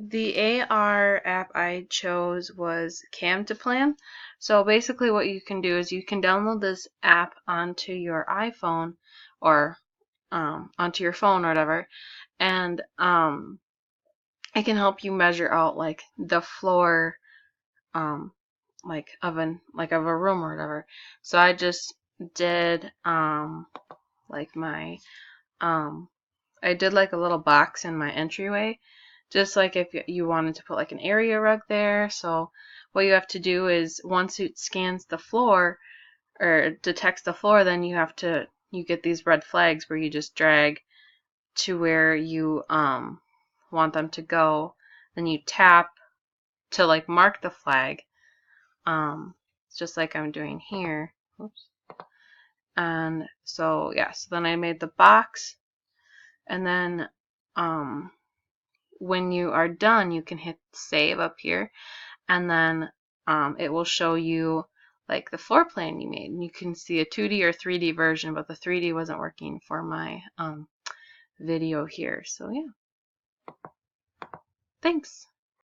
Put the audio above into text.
The AR app I chose was Camtaplan. So basically what you can do is you can download this app onto your iPhone or onto your phone or whatever, and it can help you measure out like the floor like of a room or whatever. So I just did like my I did like a little box in my entryway, just like if you wanted to put like an area rug there. So what you have to do is once it scans the floor or detects the floor, then you get these red flags where you just drag to where you want them to go. Then you tap to like mark the flag. Just like I'm doing here. Oops. And so yeah, so then I made the box, and then when you are done, you can hit save up here, and then it will show you like the floor plan you made. And you can see a 2D or 3D version, but the 3D wasn't working for my video here. So yeah, thanks.